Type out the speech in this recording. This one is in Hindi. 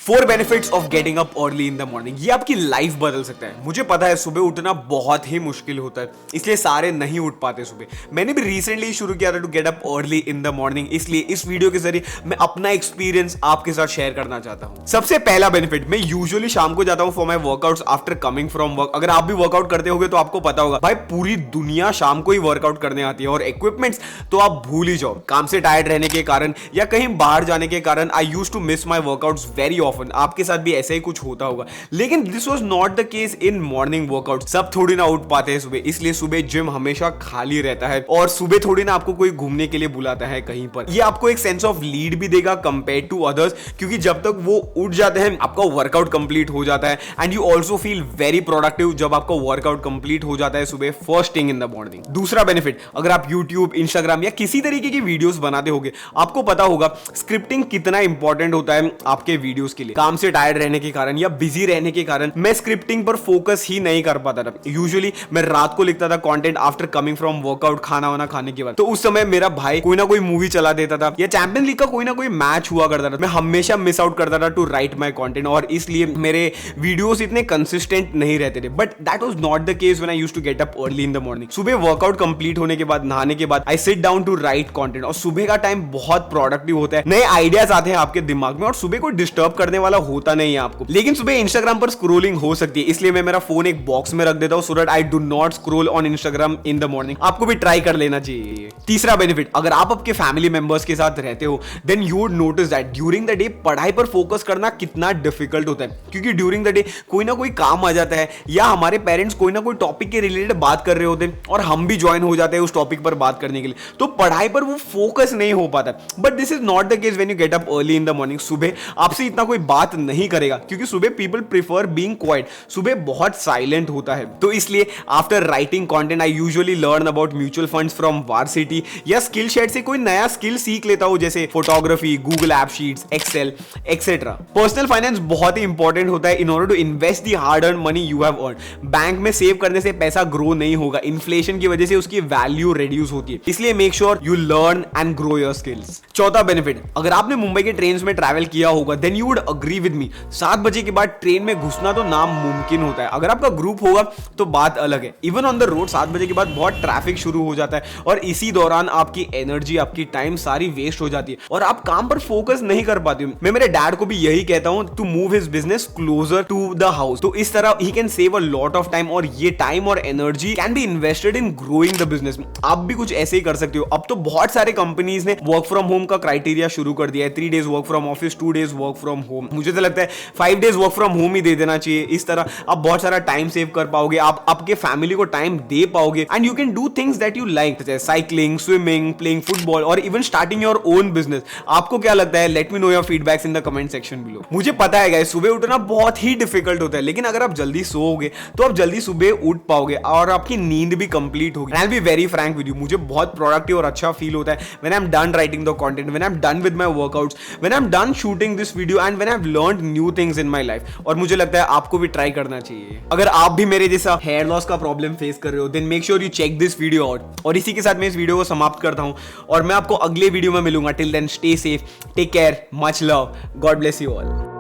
4 benefits of getting up early in the morning. ये आपकी लाइफ बदल सकता है। मुझे पता है सुबह उठना बहुत ही मुश्किल होता है, इसलिए सारे नहीं उठ पाते सुबह। मैंने भी रिसेंटली शुरू किया था to get up early in the morning, इसलिए इस वीडियो के जरिए मैं अपना एक्सपीरियंस आपके साथ शेयर करना चाहता हूं। सबसे पहला बेनिफिट, मैं यूजुअली शाम को जाता हूं for my workouts after coming from work. अगर आप भी वर्कआउट करते होगे तो आपको पता होगा भाई पूरी दुनिया शाम को ही वर्कआउट करने आती है, और इक्विपमेंट्स तो आप भूल ही जाओ। काम से टायर्ड रहने के कारण या कहीं बाहर जाने के कारण I used to miss my workouts very often. आपके साथ भी ऐसा ही कुछ होता होगा, लेकिन this was not the case in morning workout. सब थोड़ी ना उठ पाते हैं सुबह, इसलिए सुबह जिम हमेशा खाली रहता है, और सुबह थोड़ी ना आपको कोई घूमने के लिए बुलाता है कहीं पर। ये आपको एक सेंस ऑफ लीड भी देगा कंपेयर टू अदर्स, क्योंकि जब तक वो उठ जाते हैं आपका वर्कआउट कंप्लीट हो जाता है, and you also feel very productive जब आपका वर्कआउट कंप्लीट हो जाता है सुबह first thing in the morning. दूसरा बेनिफिट, अगर आप यूट्यूब, इंस्टाग्राम या किसी तरीके की वीडियोस बनाते होगे, आपको पता होगा स्क्रिप्टिंग कितना इंपॉर्टेंट होता है आपके वीडियोस के लिए। काम से टायर्ड रहने के कारण या बिजी रहने के कारण मैं स्क्रिप्टिंग पर फोकस ही नहीं कर पाता था। यूजुअली मैं रात को लिखता था content after coming from workout, खाना वाना खाने के बाद। तो उस समय मेरा भाई कोई ना कोई मूवी चला देता था या चैंपियन लीग का कोई ना कोई मैच हुआ करता था। मैं हमेशा मिस आउट करता था टू राइट माई कंटेंट, और इसलिए मेरे वीडियोस इतने कंसिस्टेंट नहीं रहते थे। But that was not the case when I used to get up early in the morning. सुबह वर्कआउट कंप्लीट होने के बाद, नहाने के बाद I sit down to write content, और सुबह का टाइम बहुत प्रोडक्टिव होता है। नए आइडियाज आते हैं आपके दिमाग में, और सुबह को डिस्टर्ब करने वाला होता नहीं है आपको। लेकिन सुबह इंस्टाग्राम पर स्क्रोलिंग हो सकती है, इसलिए मैं मेरा फोन एक बॉक्स में रख देता हूं so that I do not scroll on Instagram in the morning. आपको भी ट्राई कर लेना चाहिए। तीसरा बेनिफिट, अगर आप आपके फैमिली मेंबर्स के साथ रहते हो, then you would notice that during the day पढ़ाई पर फोकस करना कितना डिफिकल्ट होता है, क्योंकि ड्यूरिंग द डे कोई ना कोई काम आ जाता है, या हमारे पेरेंट्स कोई ना कोई टॉपिक के रिलेटेड बात कर रहे होते हैं और हम भी ज्वाइन हो जाते हैं उस टॉपिक पर बात करने के लिए, तो पढ़ाई पर वो फोकस नहीं हो पाता। But this is not the case when you get up early in the morning. सुबह आपसे इतना कोई बात नहीं करेगा, क्योंकि सुबह पीपल प्रीफर बीइंग क्वाइट। सुबह बहुत साइलेंट होता है, तो इसलिए after writing content I usually learn about mutual funds from Varsity, या स्किल शेड से कोई नया स्किल सीख लेता हूं, जैसे photography, Google app sheets, Excel etcetera. Personal finance बहुत ही इंपॉर्टेंट होता है in order to invest the hard earn money you have earn. Bank में सेव करने से पैसा ग्रो नहीं होगा, इन्फ्लेशन की वजह से उसकी वैल्यू रिड्यूस होती है, इसलिए make sure you learn and grow your skills. चौथा बेनिफिट, अगर आपने मुंबई के ट्रेन में ट्रैवल किया होगा, then you would agree with me, 7 बजे के बाद ट्रेन में घुसना तो नामुमकिन होता है। अगर आपका ग्रुप होगा तो बात अलग है। इवन ऑन द रोड 7 बजे के बाद बहुत ट्रैफिक शुरू हो जाता है, और इसी दौरान आपकी एनर्जी, आपकी टाइम सारी वेस्ट हो जाती है, और आप काम पर फोकस नहीं कर पाते हो। मैं मेरे डैड को भी यही कहता हूं to move his business closer to the house, तो इस तरह he can save a lot of time, और ये टाइम और energy can be invested in growing the business. आप भी कुछ ऐसे ही कर सकते हो। अब तो बहुत सारे कंपनीज ने वर्क फ्रॉम होम का क्राइटेरिया शुरू कर दिया है। 3 days work from office, 2 days work from home. मुझे तो लगता है 5 डेज वर्क फ्रॉम होम ही दे देना चाहिए। इस तरह आप बहुत सारा टाइम सेव कर पाओगे, आप आपके फैमिली को टाइम दे पाओगे, and you can do things that you like, जैसे साइकिलिंग, स्विमिंग, प्लेइंग फुटबॉल, और even starting your own business. आपको क्या लगता है? Let me know your feedbacks in the comment section below. मुझे पता है गाइस, सुबह उठना बहुत ही डिफिकल्ट होता है, लेकिन अगर आप जल्दी सोओगे तो आप जल्दी सुबह उठ पाओगे, और आपकी नींद भी कंप्लीट होगी। I will be very Frank with you, मुझे बहुत प्रोडक्टिव और अच्छा फील होता है when I am done writing the content, when I am done with my workouts, when I am done shooting this video, and when I have learned new things in my life. और मुझे लगता है आपको भी ट्राई करना चाहिए। अगर आप भी मेरे जैसा हेयर लॉस का प्रॉब्लम फेस कर रहे हो, then make sure you check this video out. और इसी के साथ मैं इस वीडियो को समाप्त करता हूं, और मैं आपको अगले वीडियो में मिलूंगा। Till then stay safe, take care, much love, God bless you all.